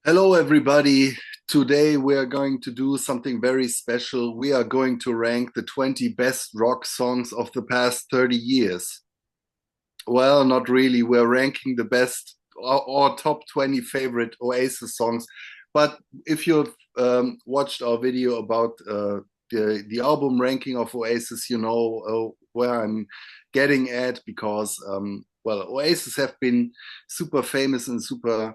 Hello, everybody. Today we are going to do something very special. We are going to rank the 20 best rock songs of the past 30 years. Well, not really. We're ranking the best or top 20 favorite Oasis songs. But if you've watched our video about the album ranking of Oasis, you know where I'm getting at because, well, Oasis have been super famous and super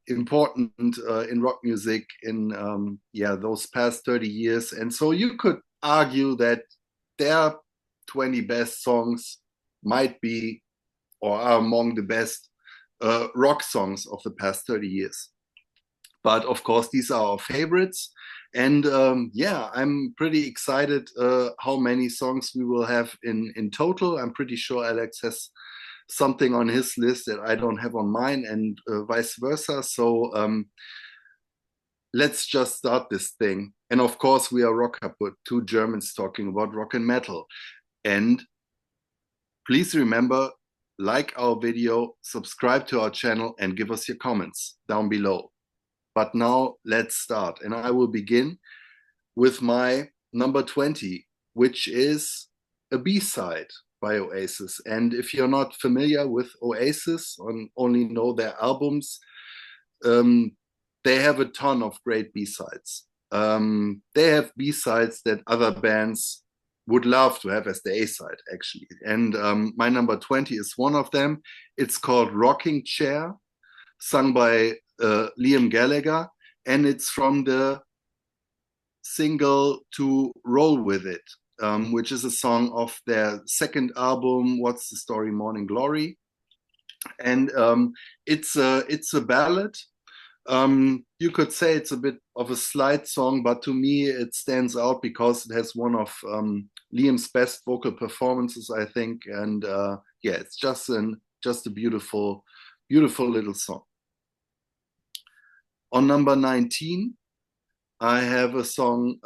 important in rock music in those past 30 years, and so you could argue that their 20 best songs might be or are among the best rock songs of the past 30 years. But of course, these are our favorites. And I'm pretty excited how many songs we will have in total. I'm pretty sure Alex has something on his list that I don't have on mine, and vice versa. So let's just start this thing. And of course, we are Rock Kaput, two Germans talking about rock and metal. And please remember, like our video, subscribe to our channel, and give us your comments down below. But now let's start. And I will begin with my number 20, which is a B-side by Oasis. And if you're not familiar with Oasis and only know their albums, they have a ton of great B-sides. They have B-sides that other bands would love to have as the A-side, actually. And my number 20 is one of them. It's called Rocking Chair, sung by Liam Gallagher, and it's from the single To Roll With It, which is a song of their second album, What's the Story, Morning Glory. And it's a ballad. You could say it's a bit of a slide song, but to me it stands out because it has one of Liam's best vocal performances, I think. And it's just a beautiful, beautiful little song. On number 19, I have a song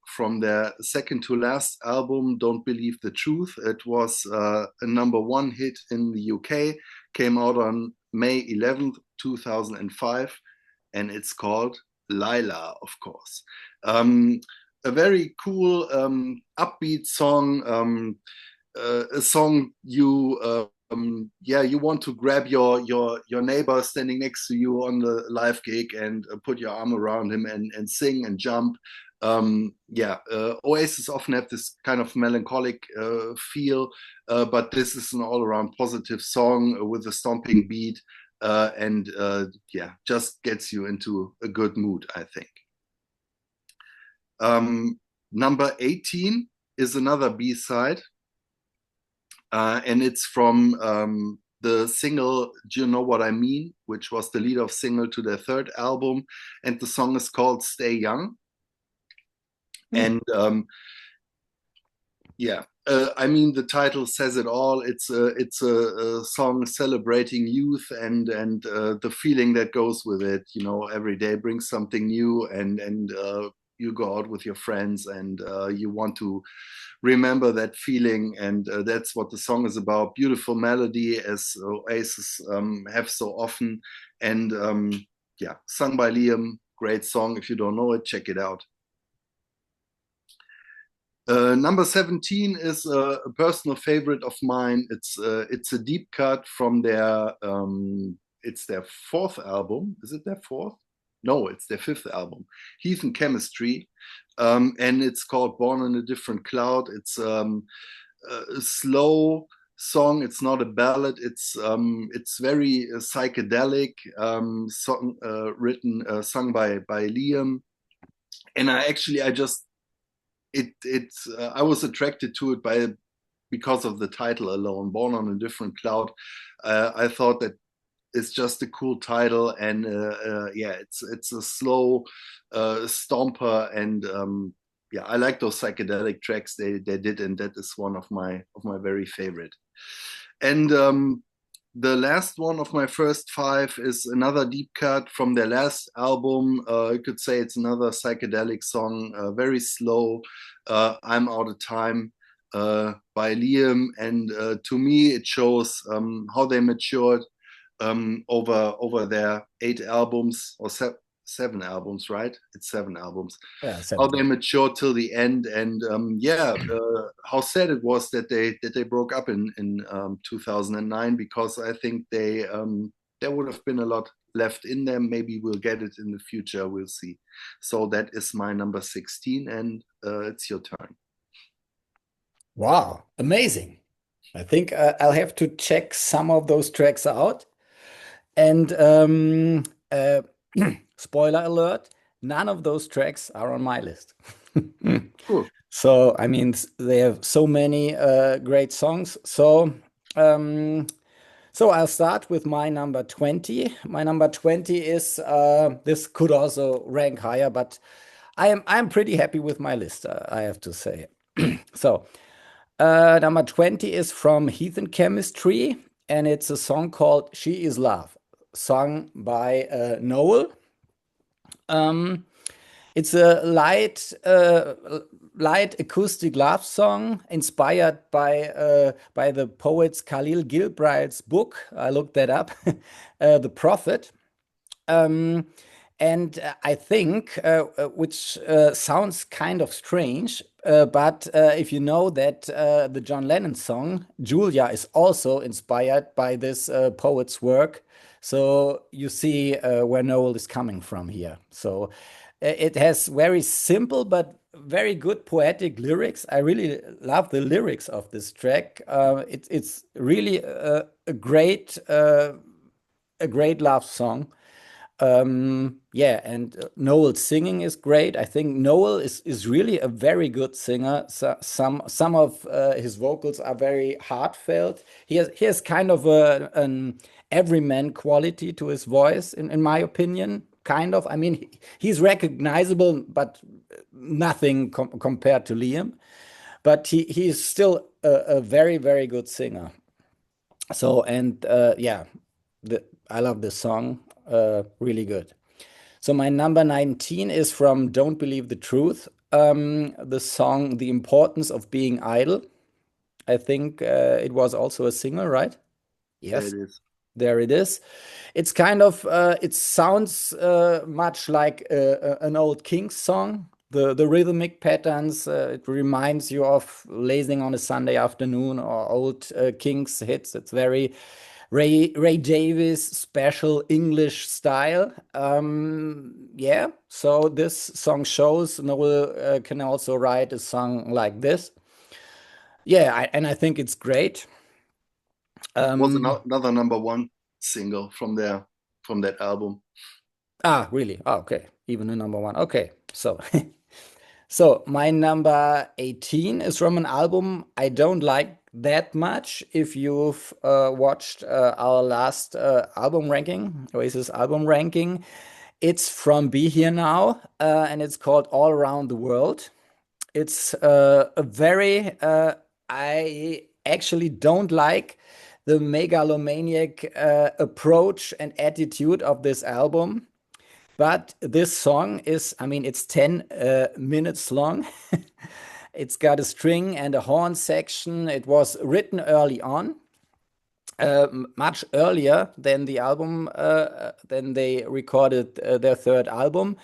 from their second to last album, Don't Believe the Truth. It was a number one hit in the UK, came out on May 11th, 2005, and it's called Lila, of course. A very cool, upbeat song, a song you want to grab your neighbor standing next to you on the live gig and put your arm around him and sing and jump. Oasis often have this kind of melancholic feel, but this is an all-around positive song with a stomping beat, and just gets you into a good mood, I think. Number 18 is another B-side. And it's from the single Do You Know What I Mean, which was the lead-off single to their third album. And the song is called Stay Young. And I mean, the title says it all. It's a song celebrating youth and the feeling that goes with it. You know, every day brings something new, and you go out with your friends and you want to remember that feeling, and that's what the song is about. Beautiful melody, as Oasis have so often, and sung by Liam. Great song. If you don't know it, check it out. Number 17 is a personal favorite of mine. It's a deep cut from it's their fourth album. Is it their fourth? No, it's their fifth album, Heathen Chemistry, and it's called Born in a Different Cloud. It's a slow song. It's not a ballad. It's very psychedelic, song sung by Liam, and I was attracted to it because of the title alone, Born on a Different Cloud. I thought that it's just a cool title, and it's a slow stomper, and I like those psychedelic tracks they did, and that is one of my very favorite. And the last one of my first five is another deep cut from their last album. You could say it's another psychedelic song, very slow. I'm Out of Time, by Liam, and to me it shows how they matured over their 8 albums or seven albums, right? It's seven albums. Yeah, How 7. they matured till the end, and yeah, how sad it was that they broke up in 2009, because I think there would have been a lot left in them. Maybe we'll get it in the future. We'll see. So that is my number 16, and it's your turn. Wow, amazing. I think I'll have to check some of those tracks out. And spoiler alert, none of those tracks are on my list. Cool. So, I mean, they have so many great songs. Um, so I'll start with my number 20. My number 20 is this could also rank higher, but I'm pretty happy with my list, I have to say. So, number 20 is from Heath and Chemistry, and it's a song called She Is Love, sung by Noel. Um, it's a light acoustic love song inspired by the poet's Khalil Gilbride's book. I looked that up, The Prophet. Um, and I think, which sounds kind of strange, but if you know that the John Lennon song, Julia, is also inspired by this poet's work. So you see where Noel is coming from here. So it has very simple but very good poetic lyrics. I really love the lyrics of this track. It's really a great love song. Yeah, and Noel's singing is great. I think Noel is really a very good singer. So, some of his vocals are very heartfelt. He has kind of an everyman quality to his voice, in my opinion. Kind of. I mean, he's recognizable, but nothing compared to Liam. But he's still a very good singer. So, and yeah, I love this song. Really good. So my number 19 is from Don't Believe the Truth. The song The Importance of Being Idle. I think it was also a singer, right? There it Yes, is. there it is. It's kind of it sounds much like an old Kings song. The rhythmic patterns, it reminds you of lazing on a Sunday afternoon or old Kings hits. It's very Ray Davis special English style. Yeah, so this song shows Noel can also write a song like this. Yeah, and I think it's great. Was Um, another number one single from that album. really? Oh, okay, even a number one. Okay, so so my number 18 is from an album I don't like that much. If you've watched our last album ranking, Oasis album ranking, it's from Be Here Now, and it's called All Around the World. It's a very, I actually don't like the megalomaniac approach and attitude of this album. But this song is, I mean, it's 10 minutes long. It's got a string and a horn section. It was written early on, much earlier than the album, than they recorded their third album.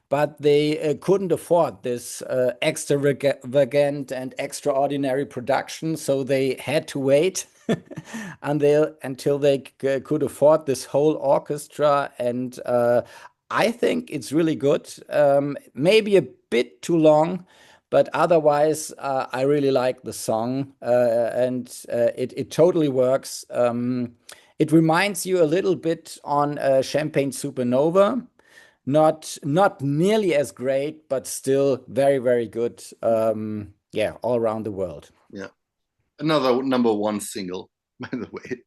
But they couldn't afford this extravagant and extraordinary production, so they had to wait until they could afford this whole orchestra. And I think it's really good. Maybe a bit too long, but otherwise, I really like the song, and it totally works. It reminds you a little bit on Champagne Supernova. Not nearly as great, but still very good. Yeah, all around the world. Yeah, another number one single, by the way.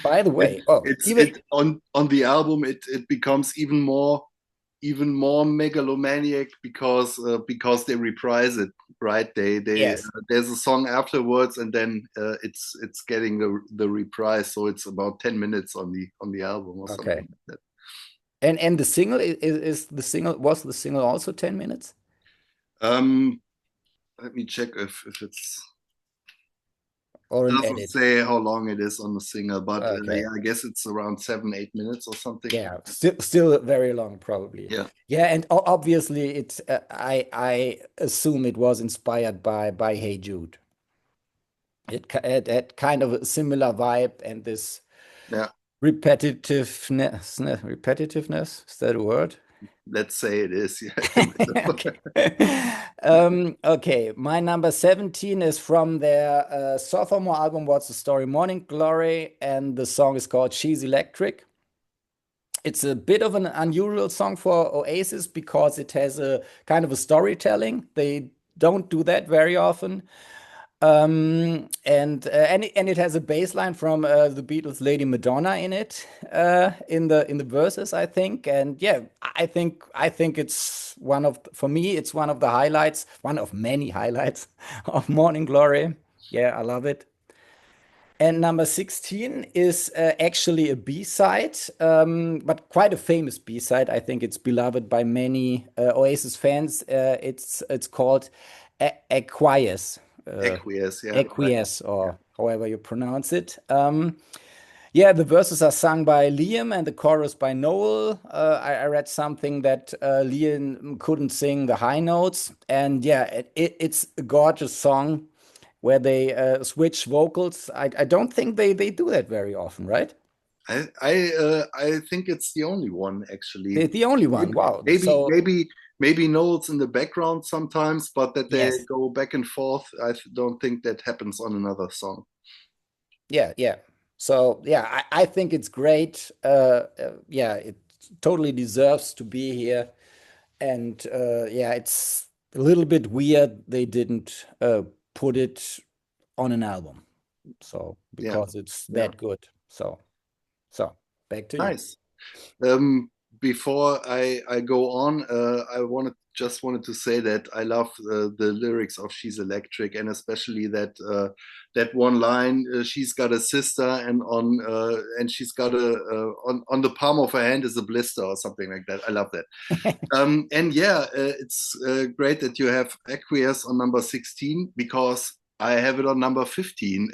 By the It, way, oh, it's even it on the album. It becomes even more megalomaniac because they reprise it, right? They yes, there's a song afterwards, and then it's getting the reprise. So it's about 10 minutes on the album or okay. something like that. And the single is the single was the single also 10 minutes? Um, Let me check if it's or an Doesn't edit? say how long it is on the single, but Okay. yeah, I guess it's around 7-8 minutes or something. Yeah, still very long, probably. Yeah, Yeah, and obviously, it's I assume it was inspired by Hey Jude. It had kind of a similar vibe and this yeah. repetitiveness, is that a word? Let's say it is. Yeah, it's a metaphor. Okay. Okay, my number 17 is from their sophomore album, What's the Story? Morning Glory, and the song is called She's Electric. It's a bit of an unusual song for Oasis because it has a kind of a storytelling. They don't do that very often. And it has a bass line from the Beatles' Lady Madonna in it, in the verses, I think. And yeah, I think it's one of, for me, it's one of the highlights, one of many highlights of Morning Glory. Yeah, I love it. And number 16 is actually a B-side, but quite a famous B-side. I think it's beloved by many Oasis fans. It's called Aquarius. Acquiesce, yeah, right. Acquiesce, Yeah. or however you pronounce it. Yeah, the verses are sung by Liam and the chorus by Noel. I read something that Liam couldn't sing the high notes, and yeah, it's a gorgeous song where they switch vocals. I don't think they do that very often, right? I think it's the only one actually. The only one. Maybe Wow. maybe So maybe maybe Noel's in the background sometimes, but that they yes, go back and forth, don't think that happens on another song. yeah, yeah. So yeah, I think it's great. Yeah, it totally deserves to be here. And yeah, it's a little bit weird they didn't put it on an album. So Yeah, because it's yeah, that good. So back to you. nice. Um, Before I go on, just wanted to say that I love the lyrics of "She's Electric" and especially that one line, "She's got a sister and she's got a on the palm of her hand is a blister" or something like that. I love that. And yeah, it's great that you have Aqueous on number 16 because I have it on number 15.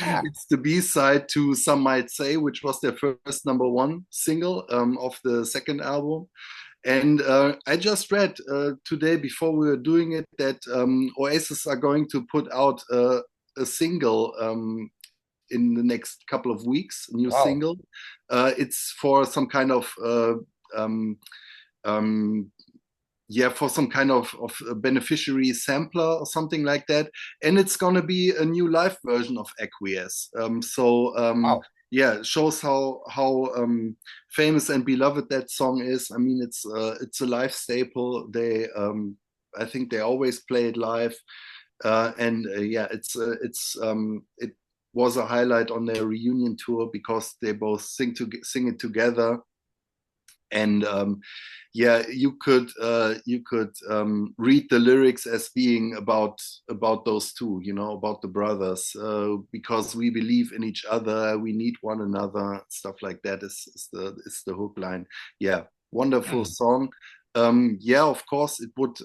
Ah, It's the B side to Some Might Say, which was their first number one single of the second album. And I just read today before we were doing it that Oasis are going to put out a single in the next couple of weeks, a new wow. single. It's for some kind of um, um, yeah, for some kind of beneficiary sampler or something like that. And it's going to be a new live version of Acquiesce. Wow. Yeah, it shows how famous and beloved that song is. I mean, it's a live staple. I think they always play it live. And yeah, it was a highlight on their reunion tour because they both sing it together. And yeah, you could read the lyrics as being about those two, about the brothers, because we believe in each other, we need one another, stuff like that is the hook line. Yeah, wonderful Mm. song. Yeah, of course it would.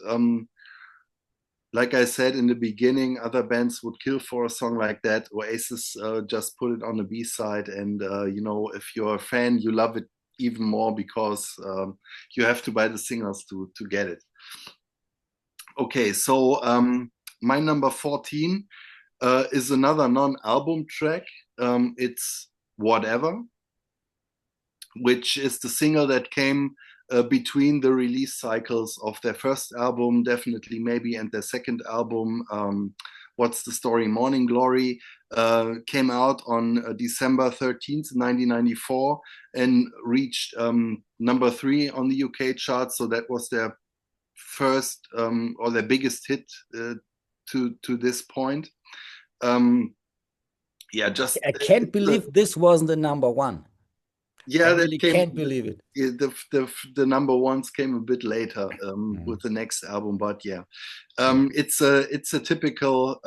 Like I said in the beginning, other bands would kill for a song like that. Oasis just put it on the B side, and if you're a fan, you love it even more because you have to buy the singles to get it. Okay, so my number 14 is another non-album track. It's Whatever, which is the single that came between the release cycles of their first album, definitely maybe, and their second album, What's the Story? Morning Glory, came out on December 13th, 1994, and reached number 3 on the UK chart. So that was their first or their biggest hit to this point. Um, yeah, just I can't believe this wasn't the number one. I yeah, that really came. can't believe it. Yeah, the number ones came a bit later Mm. with the next album, but yeah, Yeah. it's a typical.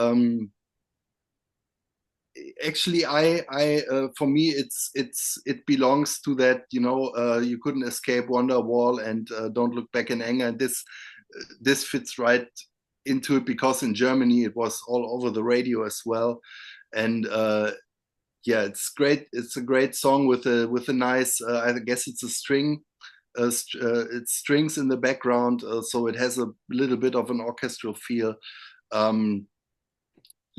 Actually, I for me, it belongs to that. You couldn't escape Wonderwall and Don't Look Back in Anger. And this fits right into it because in Germany it was all over the radio as well. and yeah, it's great. It's a great song with a nice. I guess it's a string. It's strings in the background, so it has a little bit of an orchestral feel. Um,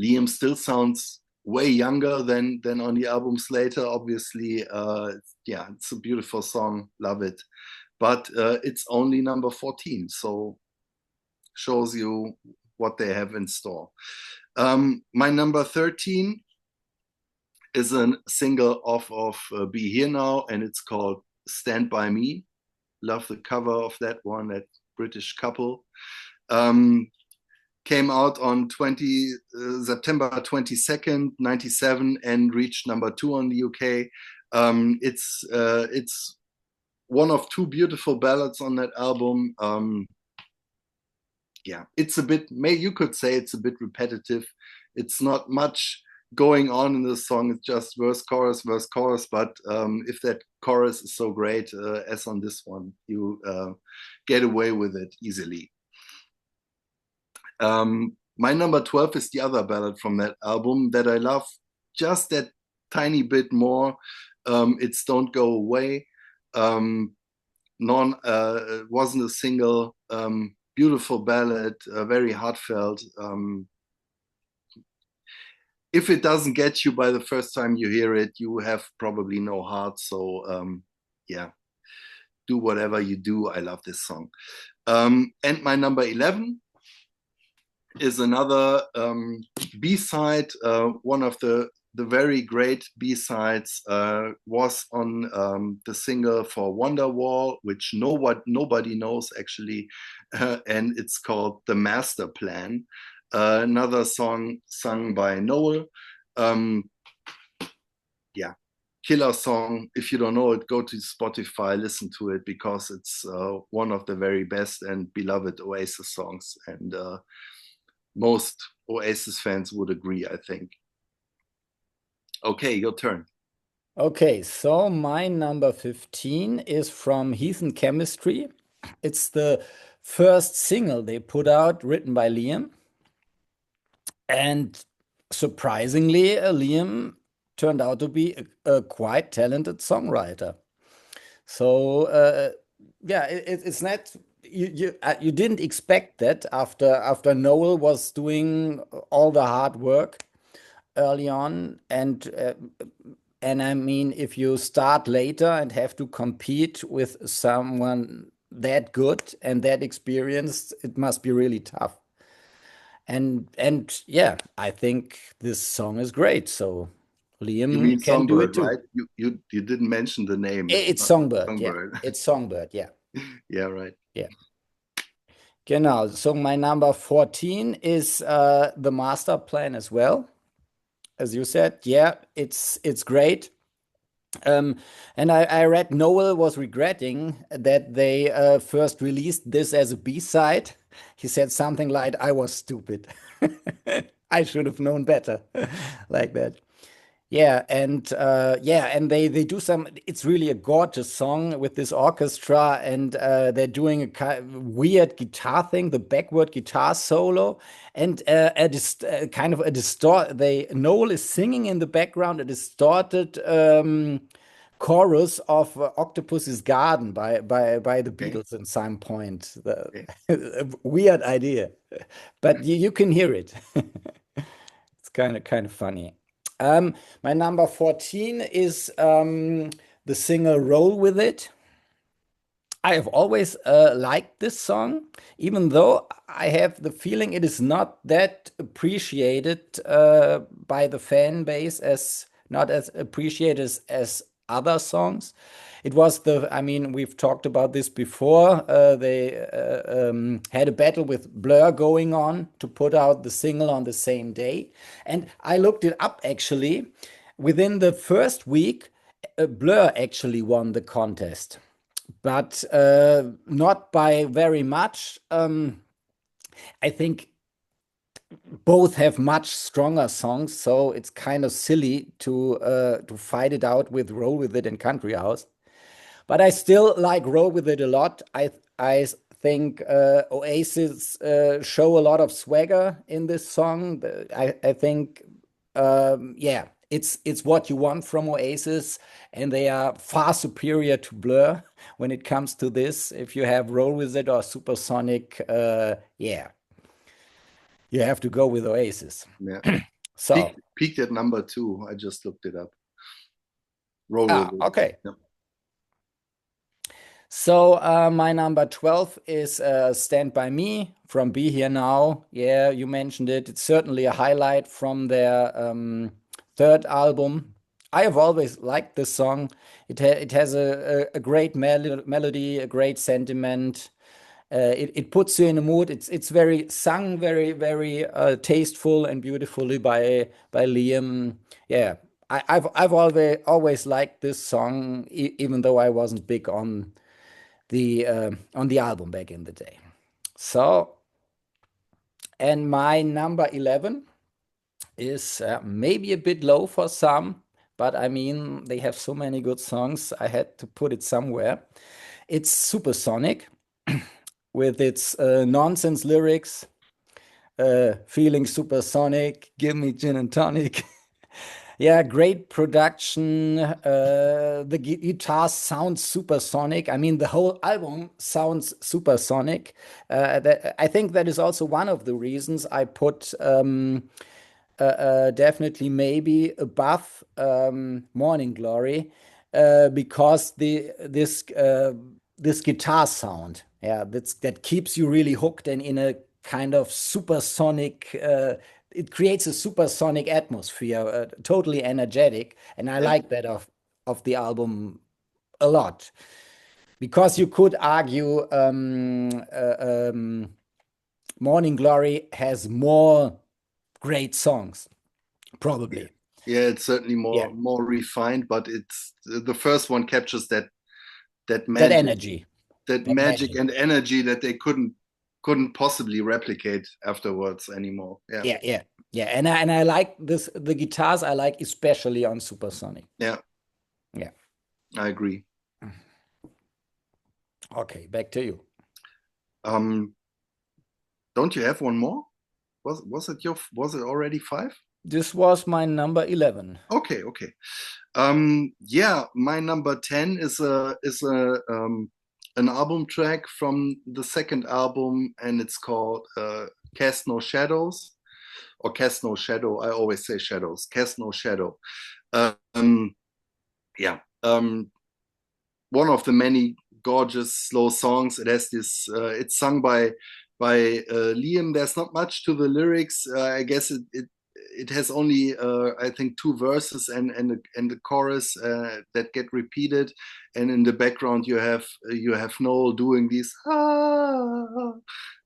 Liam still sounds way younger than on the albums later. Obviously, yeah, it's a beautiful song. Love it, but it's only number 14, so shows you what they have in store. My number 13 is a single off of Be Here Now, and it's called Stand By Me. Love the cover of that one, that British couple. Came out on September 22nd, 97, and reached number 2 on the UK. It's one of 2 beautiful ballads on that album. Yeah, it's a bit, you could say it's a bit repetitive. It's not much going on in the song. It's just verse, chorus, but if that chorus is so great as on this one, you get away with it easily. My number 12 is the other ballad from that album that I love just that tiny bit more. It's Don't Go Away. Wasn't a single, beautiful ballad, very heartfelt. If it doesn't get you by the first time you hear it, you have probably no heart. So yeah, do whatever you do. I love this song. And my number 11 is another B-side. One of the very great B-sides was on the single for Wonderwall, which nobody knows actually, and it's called The Master Plan. Another song sung by Noel. Yeah, killer song. If you don't know it, go to Spotify, listen to it, because it's one of the very best and beloved Oasis songs, and most Oasis fans would agree, I think. Okay, your turn. Okay, so my number 15 is from Heath and Chemistry. It's the first single they put out, written by Liam. And surprisingly, Liam turned out to be a quite talented songwriter. So yeah, it's not, you didn't expect that after Noel was doing all the hard work early on, and I mean, if you start later and have to compete with someone that good and that experienced, it must be really tough. And yeah, I think this song is great. So You Liam mean can do it Songbird, too. right? You didn't mention the name. It's Not Songbird, yeah. Songbird. It's Songbird, yeah. Yeah, right. Yeah. Genau. So my number 14 is the Master Plan as well. As you said, yeah, it's great. And I read Noel was regretting that they first released this as a B-side. He said something like, "I was stupid. I should have known better," like that. Yeah, and they do some. It's really a gorgeous song with this orchestra, and they're doing a weird guitar thing, the backward guitar solo, and kind of a distort. Noel is singing in the background a distorted chorus of Octopus's Garden by the Beatles at some point. Weird idea, but you can hear it. It's kind of funny. My number 14 is the single Roll With It. I have always liked this song, even though I have the feeling it is not that appreciated by the fan base, as not as appreciated as other songs. It was I mean, we've talked about this before. They had a battle with Blur going on to put out the single on the same day. And I looked it up actually. Within the first week, Blur actually won the contest, but not by very much. I think both have much stronger songs, so it's kind of silly to fight it out with Roll With It and Country House. But I still like Roll With It a lot. I think Oasis show a lot of swagger in this song. I think yeah, it's what you want from Oasis, and they are far superior to Blur when it comes to this. If you have Roll With It or Supersonic, yeah, you have to go with Oasis. Yeah. So, Peaked at number 2. I just looked it up. Roll with it. okay. Yep. So my number 12 is Stand By Me from Be Here Now. Yeah, you mentioned it. It's certainly a highlight from their third album. I have always liked this song. It has a great melody, a great sentiment. It puts you in a mood. It's very sung, very tasteful and beautifully by Liam. Yeah, I've always liked this song, even though I wasn't big on the album back in the day. So, and my number 11 is maybe a bit low for some, but I mean, they have so many good songs, I had to put it somewhere. It's Supersonic with its nonsense lyrics, feeling supersonic, give me gin and tonic. Yeah, great production. The guitar sounds supersonic. I mean, the whole album sounds supersonic. I think that is also one of the reasons I put definitely maybe above Morning Glory because this guitar sound, yeah, that keeps you really hooked and in a kind of supersonic. It creates a supersonic atmosphere, totally energetic, and I Yeah. like that of the album a lot. Because you could argue Morning Glory has more great songs, Yeah. probably. Yeah, it's certainly Yeah, more refined, but it's the first one captures that that magic, energy, that that magic magic. and energy that they couldn't possibly replicate afterwards anymore. Yeah. Yeah, yeah, yeah. And I like this the guitars I like especially on Supersonic. Yeah, Yeah. I agree. Okay, back to you. Um, don't you have one more? Was it already 5? This was my number 11. Okay, okay. Yeah, my number 10 is an album track from the second album, and it's called Cast No Shadows, or Cast No Shadow. I always say shadows. Cast No Shadow. Um, yeah, one of the many gorgeous slow songs. It has this. It's sung by Liam. There's not much to the lyrics. I guess it has only I think 2 verses and the chorus that get repeated, and in the background you have Noel doing these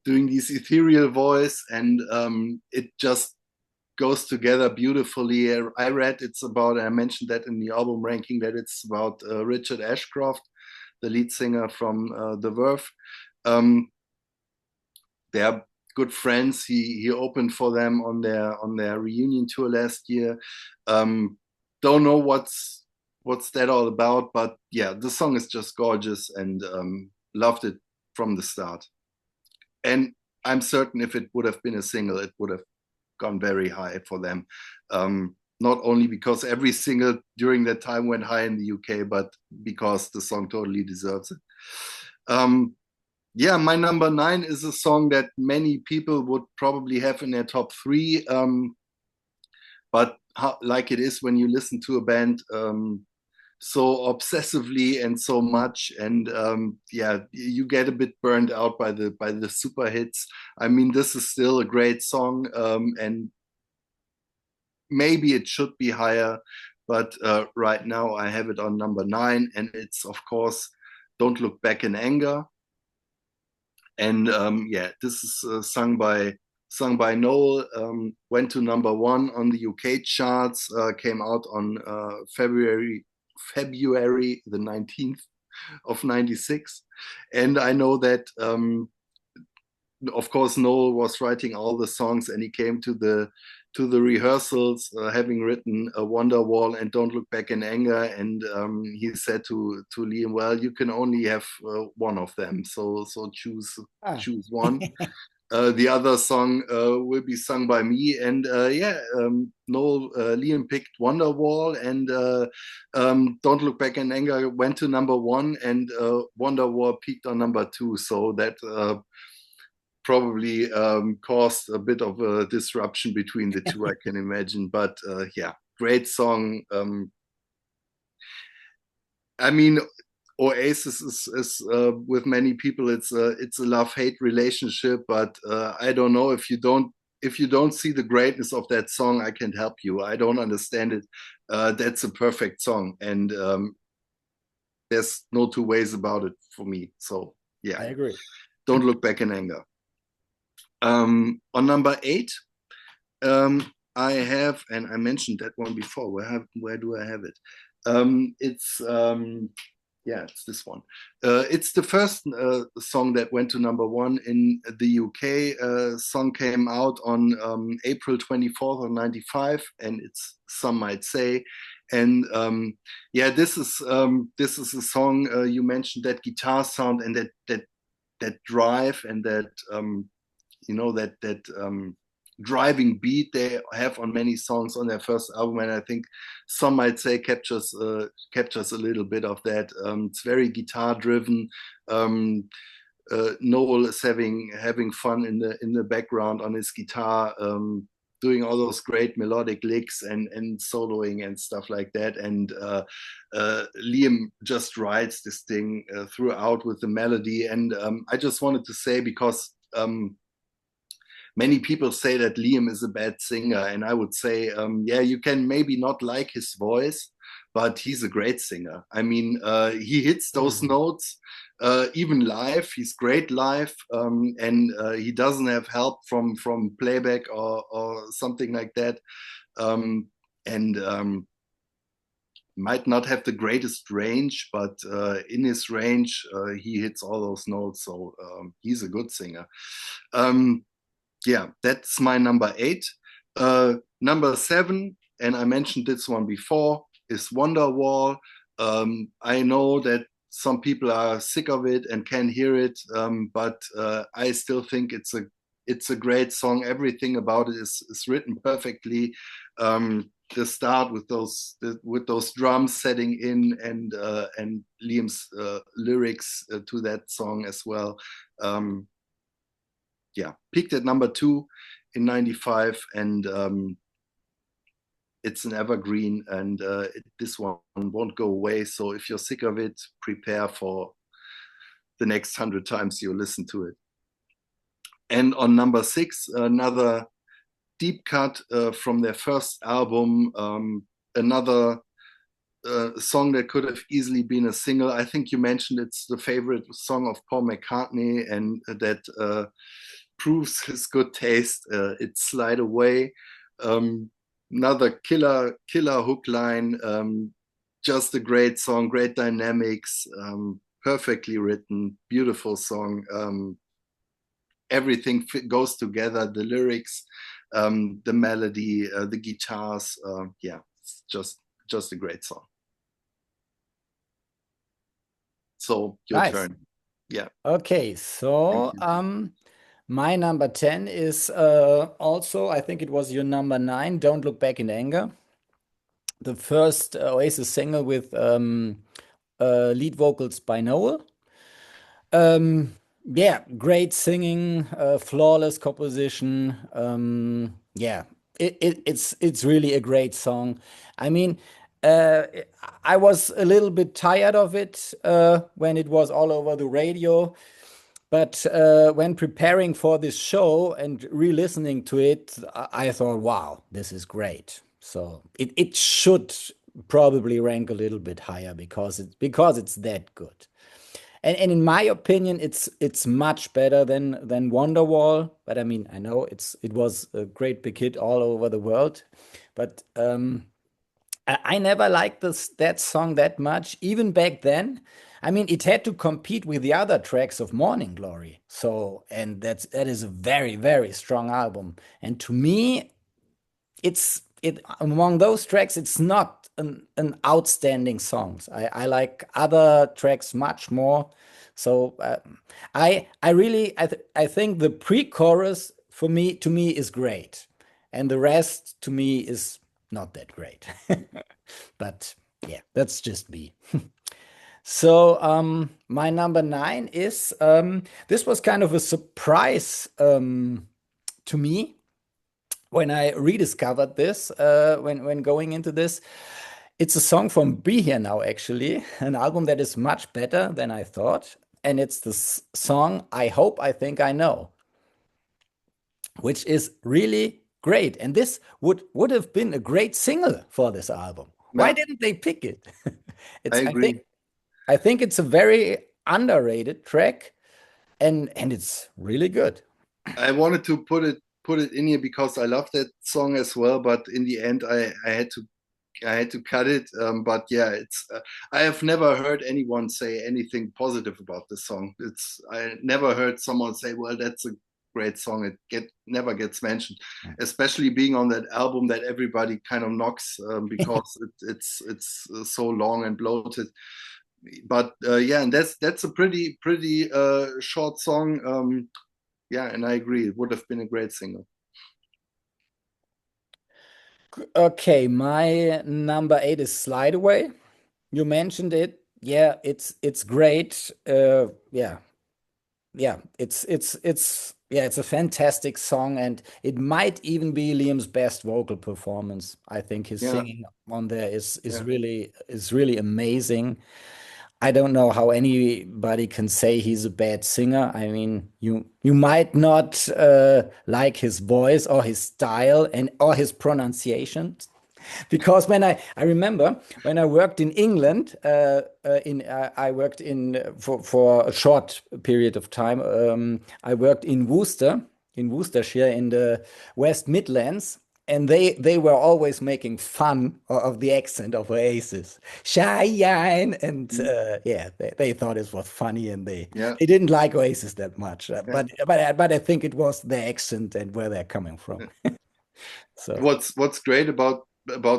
doing this ethereal voice, and it just goes together beautifully. I read it's about, I mentioned that in the album ranking, that it's about Richard Ashcroft, the lead singer from The Verve. Um, they are good friends. He opened for them on their reunion tour last year. Don't know what's that all about, but yeah, the song is just gorgeous, and loved it from the start. And I'm certain if it would have been a single, it would have gone very high for them. Not only because every single during that time went high in the UK, but because the song totally deserves it. Yeah, my number 9 is a song that many people would probably have in their top 3. But like it is when you listen to a band so obsessively and so much, and yeah, you get a bit burned out by the super hits. I mean, this is still a great song, and maybe it should be higher, but right now I have it on number 9, and it's of course "Don't Look Back in Anger." And yeah, this is sung by Noel. Went to number 1 on the UK charts. Came out on February the 19th of '96, and I know that of course Noel was writing all the songs, and he came to the rehearsals having written a Wonderwall and Don't Look Back in Anger, and he said to Liam, well, you can only have one of them, so Ah. choose one. The other song will be sung by me. And yeah, Noel, Liam picked Wonderwall, and Don't Look Back in Anger went to number one, and Wonderwall peaked on number two. So that probably caused a bit of a disruption between the two, I can imagine. But yeah, great song. I mean, Oasis is with many people it's a love hate relationship, but I don't know if you don't see the greatness of that song, I can't help you. I don't understand it. That's a perfect song, and there's no two ways about it for me. So yeah, I agree. Don't Look Back in Anger. On number 8, I have, and I mentioned that one before. Where do I have it? It's yeah, it's this one. It's the first song that went to number one in the UK. Song came out on April 24th of 95, and it's Some Might Say. And yeah, this is a song you mentioned, that guitar sound and that drive and that that driving beat they have on many songs on their first album, and I think Some Might Say captures a little bit of that. It's very guitar driven. Noel is having fun in the background on his guitar, doing all those great melodic licks and soloing and stuff like that. And Liam just rides this thing throughout with the melody. And I just wanted to say, because many people say that Liam is a bad singer, and I would say, yeah, you can maybe not like his voice, but he's a great singer. I mean, he hits those notes even live. He's great live, and he doesn't have help from playback or something like that. And might not have the greatest range, but in his range, he hits all those notes. So he's a good singer. Yeah, that's my number 8. Number 7, and I mentioned this one before, is Wonderwall. I know that some people are sick of it and can hear it, but I still think it's a great song. Everything about it is written perfectly. The start with those drums setting in, and Liam's lyrics to that song as well. Yeah, peaked at number 2 in 95, and it's an evergreen, and this one won't go away. So if you're sick of it, prepare for the next 100 times you listen to it. And on number 6, another deep cut from their first album, another song that could have easily been a single. I think you mentioned it's the favorite song of Paul McCartney, and that proves his good taste. It's Slide Away. Another killer hook line. Just a great song, great dynamics, perfectly written, beautiful song. Everything goes together, the lyrics, the melody, the guitars. Yeah, it's just a great song. So your Nice. turn. Yeah. Okay, so my number 10 is also, I think it was your number 9, Don't Look Back in Anger. The first Oasis single with lead vocals by Noel. Yeah, great singing, flawless composition. Yeah, it's really a great song. I mean, uh, I was a little bit tired of it when it was all over the radio. But when preparing for this show and re-listening to it, I thought, wow, this is great. So it should probably rank a little bit higher because it's that good. And in my opinion, it's much better than Wonderwall. But I mean, I know it was a great big hit all over the world. But I never liked that song that much, even back then. I mean, it had to compete with the other tracks of Morning Glory. So, and that is a very, very strong album. And to me, it's among those tracks, it's not an outstanding song. I like other tracks much more. So I think the pre-chorus for me to me is great, and the rest to me is not that great. But yeah, that's just me. So my number 9 is this was kind of a surprise to me when I rediscovered this when going into this. It's a song from Be Here Now, actually, an album that is much better than I thought, and it's the song I Hope I Think I Know, which is really great. And this would have been a great single for this album. Why Yeah, didn't they pick it? I It's agree. I think it's a very underrated track, and it's really good. I wanted to put it in here because I love that song as well, but in the end, I had to cut it. But yeah, it's I have never heard anyone say anything positive about this song. It's I never heard someone say, "Well, that's a great song." Never gets mentioned, especially being on that album that everybody kind of knocks because it's so long and bloated. But yeah, and that's a pretty short song. Yeah, and I agree, it would have been a great single. Okay, my number 8 is Slide Away. You mentioned it. Yeah, it's great. It's a fantastic song, and it might even be Liam's best vocal performance. I think his Yeah, singing on there yeah. is really amazing. I don't know how anybody can say he's a bad singer. I mean, you might not like his voice or his style and or his pronunciation, because I remember when I worked in England, I worked in for a short period of time. I worked in Worcestershire, in the West Midlands, and they were always making fun of the accent of Oasis, Cheyenne, and Mm, yeah, they thought it was funny, and yeah. they didn't like Oasis that much. Yeah. But I think it was the accent and where they're coming from. So What's great about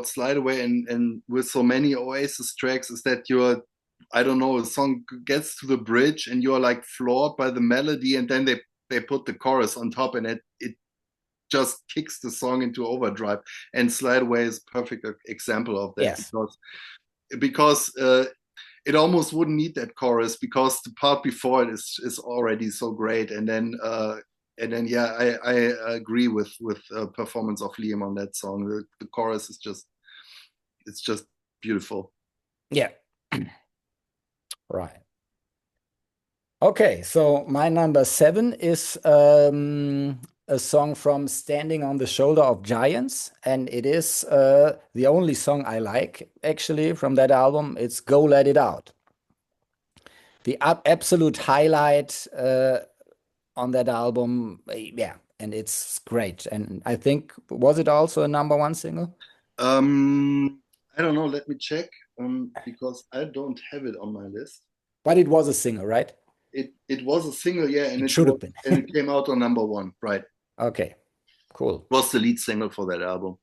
Slide Away and with so many Oasis tracks is that you're I don't know, a song gets to the bridge and you're like floored by the melody, and then they put the chorus on top, and it just kicks the song into overdrive. And Slide Away is a perfect example of that yes. because it almost wouldn't need that chorus because the part before it is already so great. And then yeah, I agree with performance of Liam on that song. The chorus is just it's just beautiful. Yeah. Right. Okay, so my number 7 is a song from Standing on the Shoulder of Giants, and it is the only song I like actually from that album. It's Go Let It Out. The absolute highlight on that album, yeah, and it's great. And I think, was it also a number 1 single? I don't know. Let me check because I don't have it on my list. But it was a single, right? It was a single, yeah, It should have been. and it came out on number one, right? Okay, cool. Was the lead single for that album.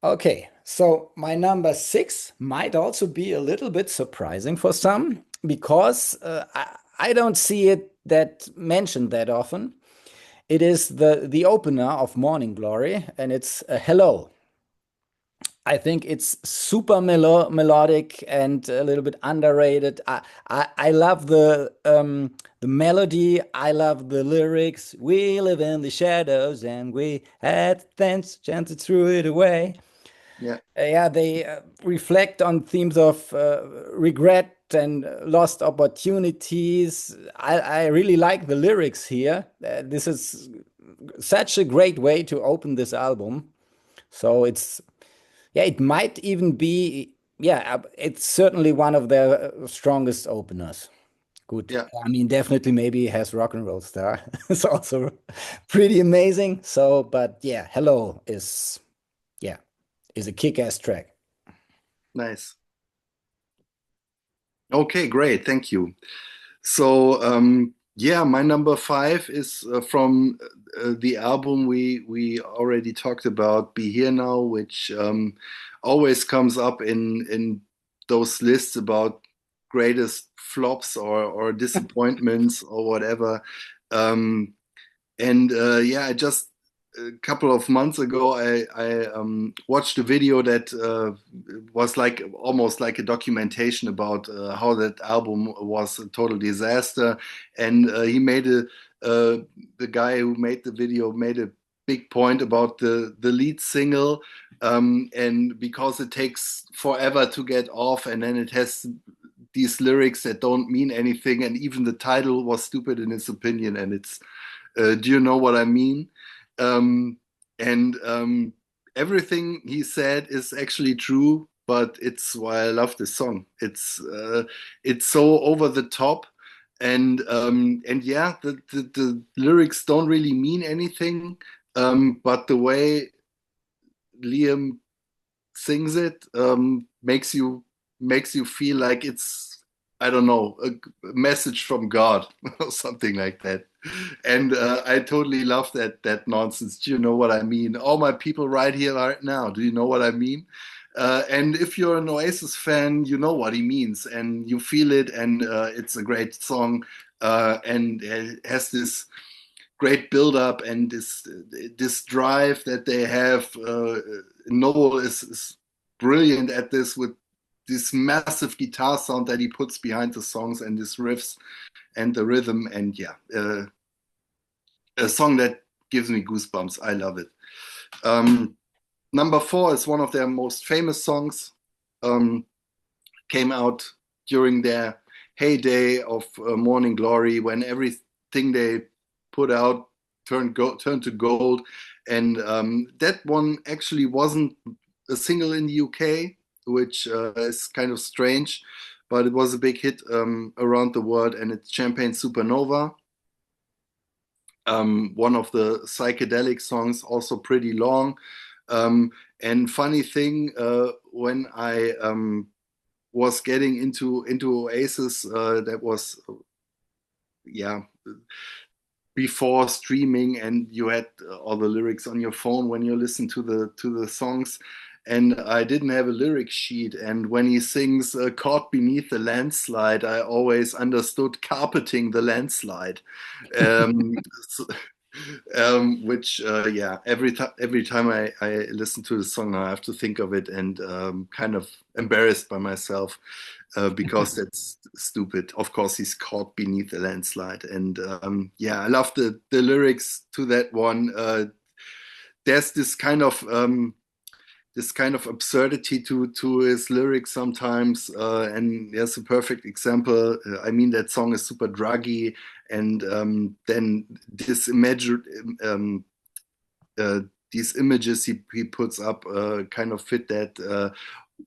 Okay, so my number 6 might also be a little bit surprising for some because I don't see it that mentioned that often. It is the opener of Morning Glory, and it's Hello. I think it's super melodic and a little bit underrated. I love the melody. I love the lyrics. We live in the shadows, and we had things chanted through it away. Yeah, Yeah, they reflect on themes of regret and lost opportunities. I really like the lyrics here. This is such a great way to open this album. So yeah, it might even be, yeah, it's certainly one of their strongest openers. Good. yeah, I mean, definitely maybe it has Rock and Roll Star. It's also pretty amazing. So, but yeah, Hello yeah, is a kick-ass track. nice. Okay, great. Thank you. So, yeah, my number five is from the album we already talked about, "Be Here Now," which always comes up in those lists about greatest flops or disappointments or whatever. Um, and yeah, I just a couple of months ago, I watched a video that was like almost like a documentation about how that album was a total disaster, and he made a the guy who made the video made a big point about the lead single, and because it takes forever to get off, and then it has these lyrics that don't mean anything, and even the title was stupid in his opinion, and it's do you know what I mean? Um, and everything he said is actually true, but it's why I love this song. It's so over the top, and yeah, the lyrics don't really mean anything, but the way Liam sings it makes you feel like it's I don't know a message from God or something like that. And I totally love that nonsense. Do you know what I mean? All my people right here, right now. Do you know what I mean? And if you're an Oasis fan, you know what he means, and you feel it, and it's a great song, and it has this great build up and this drive that they have. Noel is brilliant at this with this massive guitar sound that he puts behind the songs and his riffs and the rhythm. And yeah, a song that gives me goosebumps. I love it. Number four is one of their most famous songs. Um, Came out during their heyday of Morning Glory when everything they put out turned to gold. And that one actually wasn't a single in the UK, which is kind of strange, but it was a big hit around the world, and it's Champagne Supernova. One of the psychedelic songs, also pretty long. Um, and funny thing, when I was getting into Oasis, that was yeah before streaming, and you had all the lyrics on your phone when you listen to the songs. And I didn't have a lyric sheet. And when he sings "Caught Beneath the Landslide," I always understood carpeting the landslide. Um, so, which yeah, every time I listen to the song, I have to think of it, and kind of embarrassed by myself because that's stupid. Of course, he's caught beneath the landslide, and yeah, I love the lyrics to that one. There's this kind of absurdity to his lyrics sometimes, and there's a perfect example. I mean, that song is super druggy, and then this image, um, uh, these images he puts up kind of fit that.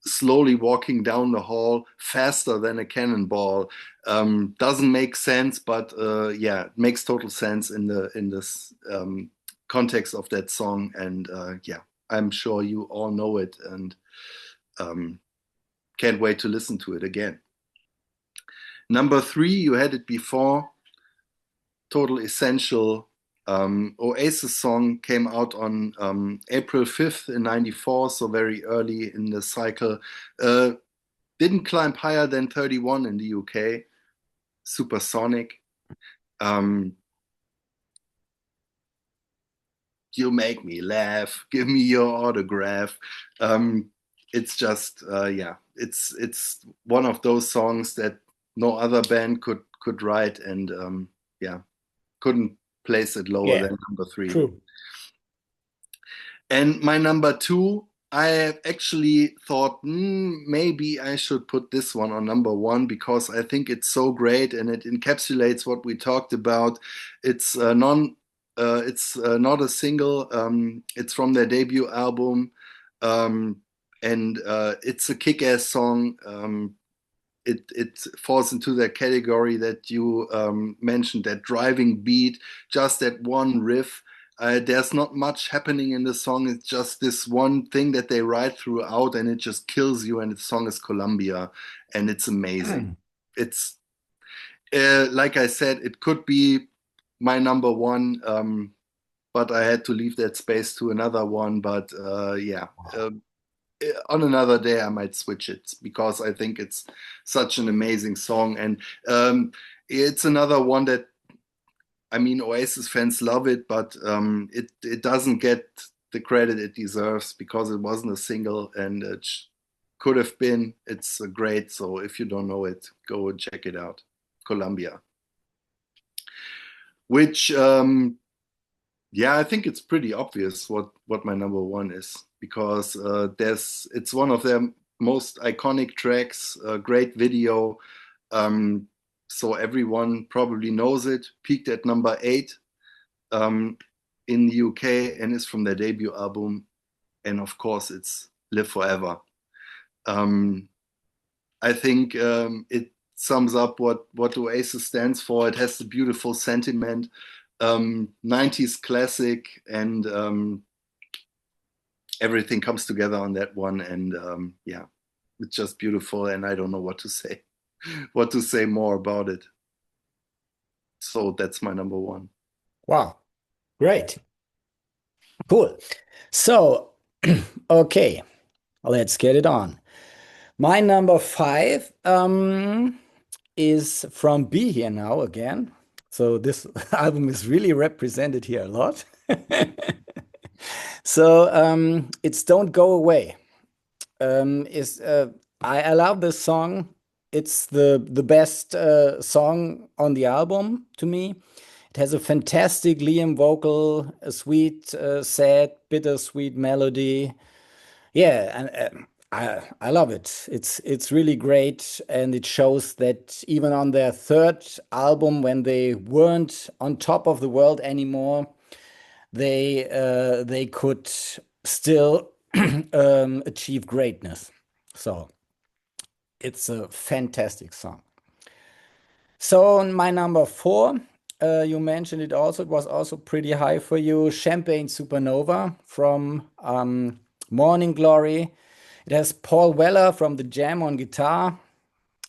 Slowly walking down the hall faster than a cannonball doesn't make sense, but yeah, it makes total sense in this context of that song. And yeah, I'm sure you all know it, and um, can't wait to listen to it again. Number three, you had it before, Total Essential. Oasis song came out on April 5th in 94, so very early in the cycle. Didn't climb higher than 31 in the UK. Supersonic. Um, you make me laugh. Give me your autograph. It's just yeah, it's one of those songs that no other band could write, and yeah, couldn't place it lower Yeah, than number three. true. And my number two, I have actually thought maybe I should put this one on number one because I think it's so great and it encapsulates what we talked about. It's it's not a single. It's from their debut album, um, and it's a kick-ass song. It falls into that category that you mentioned, that driving beat, just that one riff. There's not much happening in the song. It's just this one thing that they write throughout, and it just kills you. And the song is Columbia, and it's amazing. It's like I said, it could be my number one. but I had to leave that space to another one. But yeah, on another day I might switch it because I think it's such an amazing song, and it's another one that, I mean, Oasis fans love it, but it doesn't get the credit it deserves because it wasn't a single, and it could have been. It's great. So if you don't know it, go and check it out. Columbia, which yeah, I think it's pretty obvious what my number one is because it's one of their most iconic tracks, a great video. Um, so everyone probably knows it. Peaked at number 8 um, in the UK and is from their debut album. And of course, it's Live Forever. I think it sums up what Oasis stands for. It has the beautiful sentiment, 90s classic, and everything comes together on that one. And yeah, it's just beautiful. And I don't know what to say, what to say more about it. So that's my number one. Wow, great. Cool. So, okay, let's get it on. My number 5 is from B here now again. So this album is really represented here a lot. So it's Don't Go Away. I love this song. It's the best song on the album to me. It has a fantastic Liam vocal, a sweet, sad, bittersweet melody. Yeah, and I love it. It's really great, and it shows that even on their third album, when they weren't on top of the world anymore, they could still achieve greatness. So it's a fantastic song. So my number 4, you mentioned it also. It was also pretty high for you. Champagne Supernova from Morning Glory. It has Paul Weller from The Jam on guitar.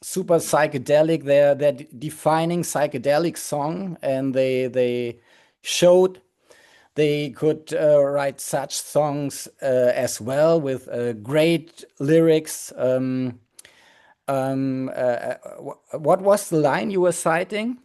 Super psychedelic. They're defining psychedelic song, and they showed they could write such songs as well with great lyrics. What was the line you were citing?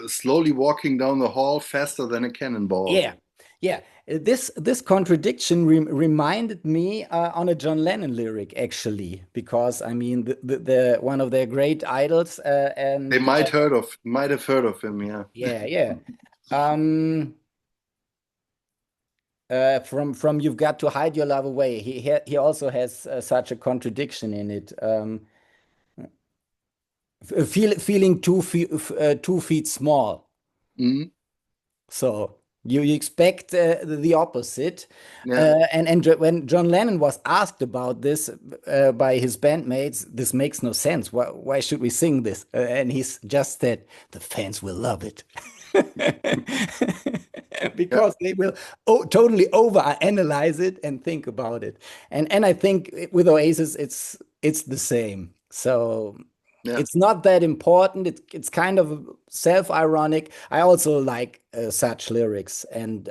Slowly walking down the hall faster than a cannonball. Yeah, yeah. This contradiction reminded me on a John Lennon lyric, actually, because I mean the one of their great idols, They and might have heard of him, yeah. yeah, yeah. Um, from You've Got to Hide Your Love Away, he also has such a contradiction in it. Feeling 2 feet small. Mhm. So you expect the opposite. Yeah, When John Lennon was asked about this by his bandmates, this makes no sense. Why should we sing this? And he's just said, the fans will love it. yeah, Because they will totally overanalyze it and think about it. And I think with Oasis, it's the same. So yeah, it's not that important. It's kind of self-ironic. I also like such lyrics, and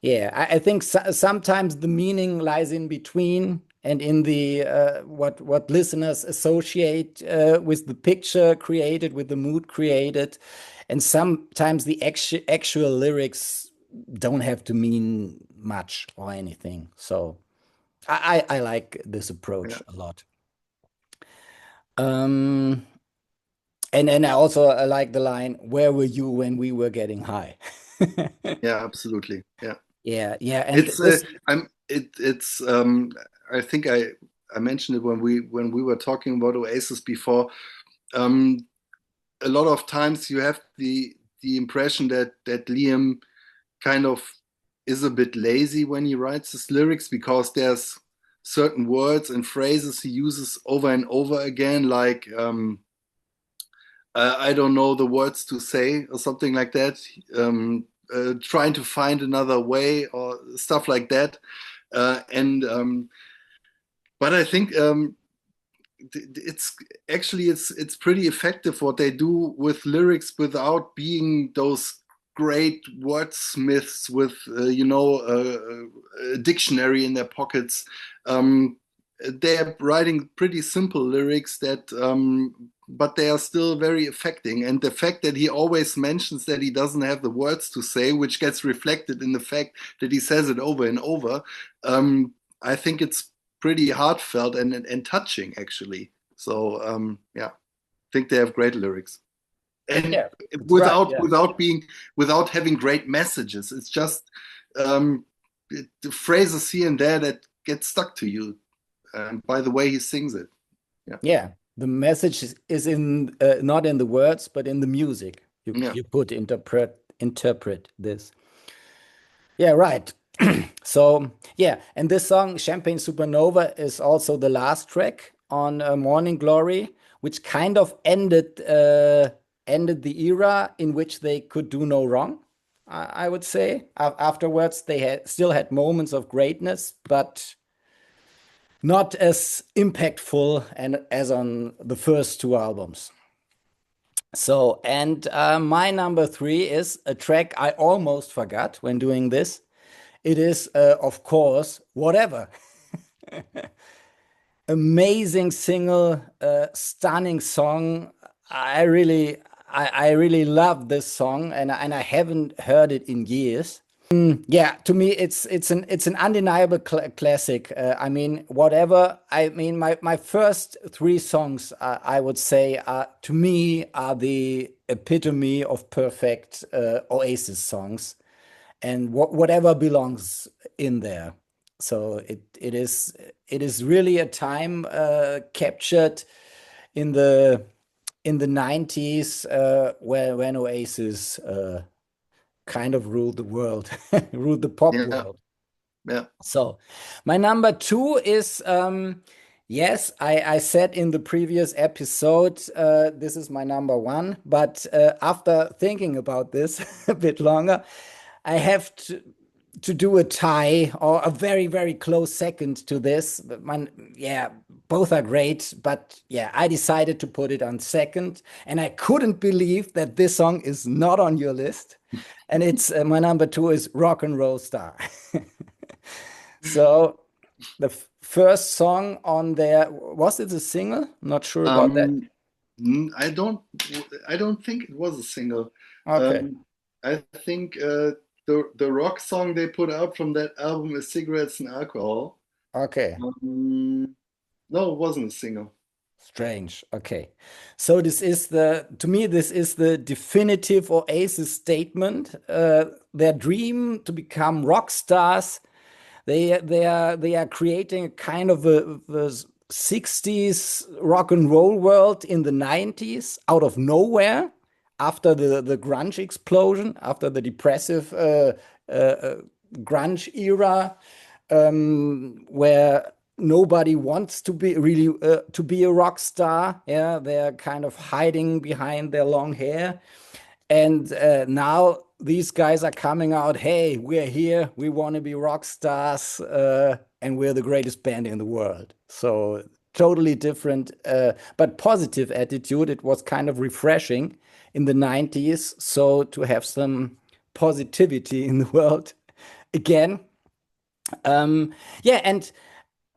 yeah, I think sometimes the meaning lies in between and in the what listeners associate with the picture created, with the mood created, and sometimes the actual lyrics don't have to mean much or anything. So I like this yeah. approach a lot. Um, and I also like the line, "Where were you when we were getting high?" Yeah, absolutely. Yeah. Yeah, yeah, and It's this, it's I think I mentioned it when we were talking about Oasis before. Um, a lot of times you have the impression that Liam kind of is a bit lazy when he writes his lyrics because there's certain words and phrases he uses over and over again, like I don't know the words to say or something like that. Trying to find another way or stuff like that. And but I think it's actually it's pretty effective what they do with lyrics without being those great wordsmiths with a dictionary in their pockets. They're writing pretty simple lyrics that but they are still very affecting. And the fact that he always mentions that he doesn't have the words to say, which gets reflected in the fact that he says it over and over, I think it's pretty heartfelt and touching, actually. So yeah, I think they have great lyrics. And Yeah, that's right. Yeah. without having great messages, it's just the phrases here and there that get stuck to you by the way he sings it. Yeah, Yeah. The message is in not in the words, but in the music. yeah, You could interpret this. Yeah, right. So yeah, and this song Champagne Supernova is also the last track on Morning Glory, which kind of ended the era in which they could do no wrong. I would say afterwards they still had moments of greatness, but not as impactful and as on the first two albums. So, and my number three is a track I almost forgot when doing this. It is, of course, Whatever. Amazing single, stunning song. I really love this song, and I haven't heard it in years. Yeah, to me, it's an undeniable classic. I mean, Whatever. I mean, my first three songs, I would say, to me, are the epitome of perfect Oasis songs, and whatever belongs in there. So it is really a time captured in the 90s where when Oasis kind of ruled the world, ruled the pop yeah, world. yeah. So my number two is yes, I said in the previous episode this is my number one, but after thinking about this a bit longer, I have to do a tie or a very, very close second to this. But yeah, both are great, but yeah, I decided to put it on second, and I couldn't believe that this song is not on your list. And it's my number two is Rock and Roll Star. So the first song on there, was it a single? Not sure about that. Um, I don't think it was a single. Okay. I think the rock song they put out from that album is Cigarettes and Alcohol. Okay. No, it wasn't a single. Strange. Okay. So this is to me, this is the definitive Oasis statement. Their dream to become rock stars. They are creating a kind of a 60s rock and roll world in the 90s out of nowhere after the grunge explosion, after the depressive grunge era, where nobody wants to be really to be a rock star. Yeah, they're kind of hiding behind their long hair, and now these guys are coming out. Hey, we're here. We want to be rock stars, and we're the greatest band in the world. So totally different, but positive attitude. It was kind of refreshing in the 90s. So to have some positivity in the world again. Yeah, and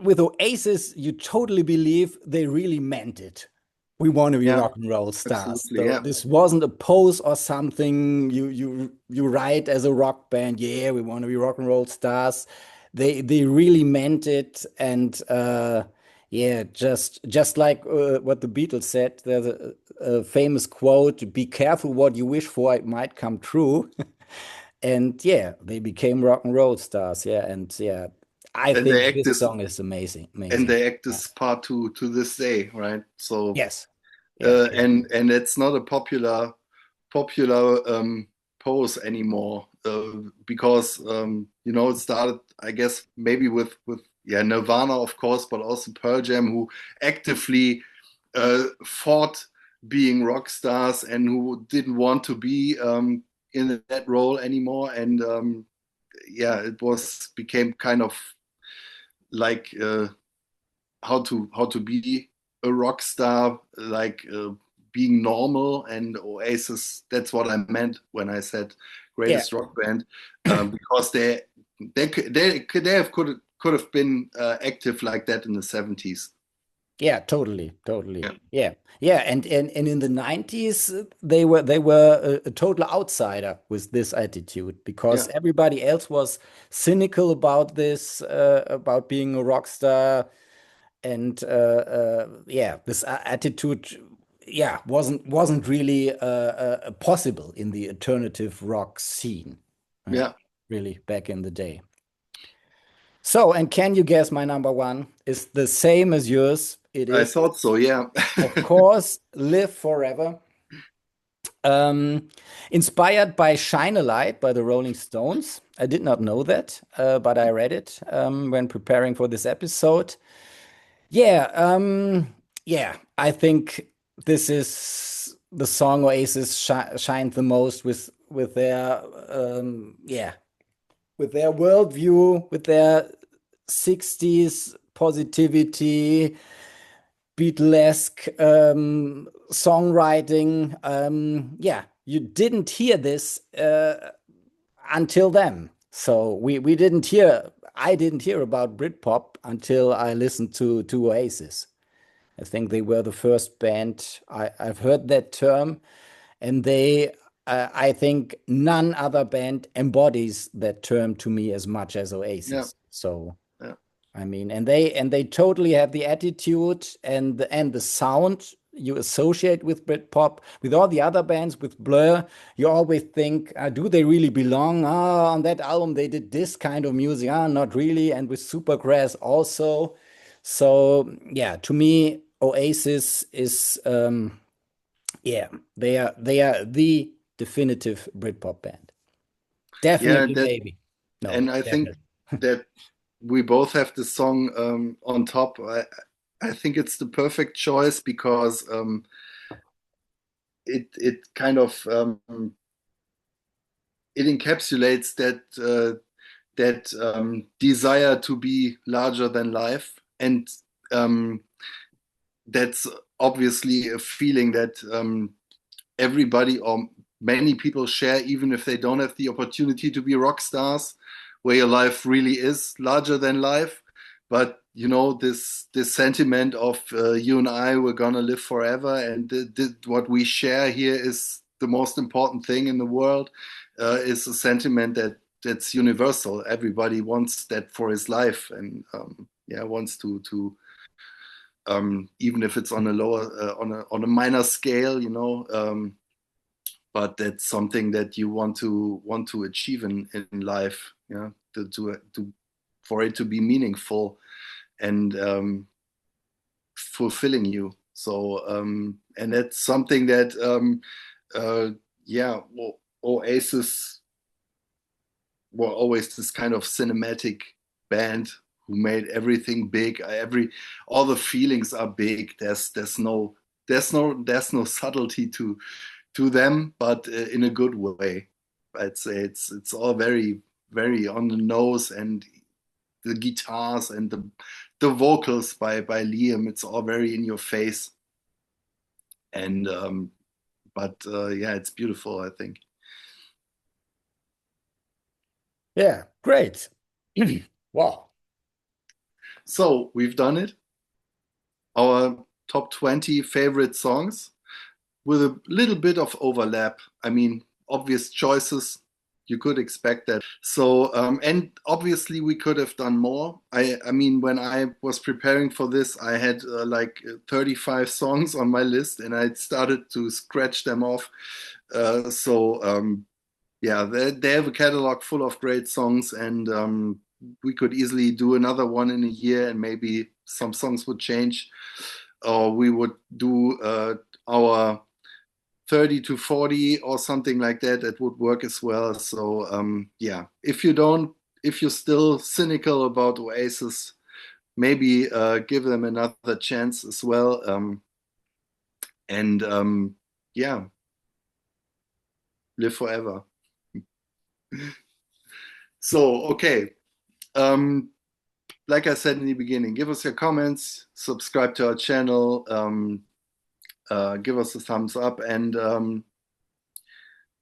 with Oasis, you totally believe they really meant it. We want to be Yeah, rock and roll stars. absolutely. So Yeah. this wasn't a pose or something you write as a rock band. Yeah, we want to be rock and roll stars. They really meant it, and yeah, just like what the Beatles said. There's a famous quote: "Be careful what you wish for; it might come true." And yeah, they became rock and roll stars. Yeah, and yeah, I And they think act this this song is amazing, and amazing. they act Yeah. this part to this day, right? So Yes, yes, yes. and it's not a popular pose anymore because it started, I guess, maybe with yeah, Nirvana, of course, but also Pearl Jam, who actively fought being rock stars and who didn't want to be in that role anymore. And yeah, it was became kind of like how to be a rock star, like being normal, and Oasis, that's what I meant when I said Yeah. greatest rock band, because they have could have been active like that in the 70s. Yeah, totally, totally. Yeah, Yeah, yeah, and in the 90s they were a total outsider with this attitude because yeah, everybody else was cynical about this, about being a rock star, and yeah, this attitude, yeah, wasn't really possible in the alternative rock scene, yeah. really back in the day. So, and can you guess my number one is the same as yours? It I is, thought so. Yeah, of course, Live Forever. Um, Inspired by Shine a Light by the Rolling Stones. I did not know that, but I read it when preparing for this episode. Yeah, yeah, I think this is the song Oasis shined the most with their yeah, with their worldview, with their 60s positivity, Beatlesque songwriting. Yeah, you didn't hear this until then. So we didn't hear. I didn't hear about Britpop until I listened to Oasis. I think they were the first band I've heard that term, and they. I think none other band embodies that term to me as much as yeah, Oasis. So yeah, I mean, and they totally have the attitude and the sound you associate with Britpop. With all the other bands, with Blur, you always think, do they really belong? Ah, on that album they did this kind of music. Ah, not really. And with Supergrass also. So yeah, to me, Oasis is yeah, they are the definitive Britpop band. yeah. Definitely, maybe. No, And I think definitely. that we both have the song on top. I think it's the perfect choice because it kind of it encapsulates that desire to be larger than life, and um, that's obviously a feeling that everybody or many people share, even if they don't have the opportunity to be rock stars, where your life really is larger than life. But you know, this sentiment of you and I, we're gonna live forever, and what we share here is the most important thing in the world. Is a sentiment that's universal. Everybody wants that for his life, and yeah, wants to even if it's on a lower on a minor scale, you know. But that's something that you want to achieve in life, yeah, to for it to be meaningful and fulfilling you. So and that's something that uh, yeah, well, Oasis were always this kind of cinematic band who made everything big. All the feelings are big. There's no subtlety to them, but in a good way. I'd say it's all very very on the nose, and the guitars and the vocals by Liam, it's all very in your face. And but yeah, it's beautiful, I think. Yeah, great. Wow. So we've done it. Our top 20 favorite songs with a little bit of overlap. I mean, obvious choices. You could expect that. So, and obviously we could have done more. I mean, when I was preparing for this, I had like 35 songs on my list, and I started to scratch them off. So, yeah, they have a catalog full of great songs, and we could easily do another one in a year, and maybe some songs would change, or we would do our 30 to 40 or something like that. That would work as well. So yeah, if you're still cynical about Oasis, maybe give them another chance as well. And yeah, live forever. So okay, um, like I said in the beginning, give us your comments, subscribe to our channel, give us a thumbs up, and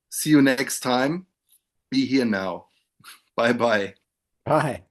see you next time. Be here now. Bye bye. Bye.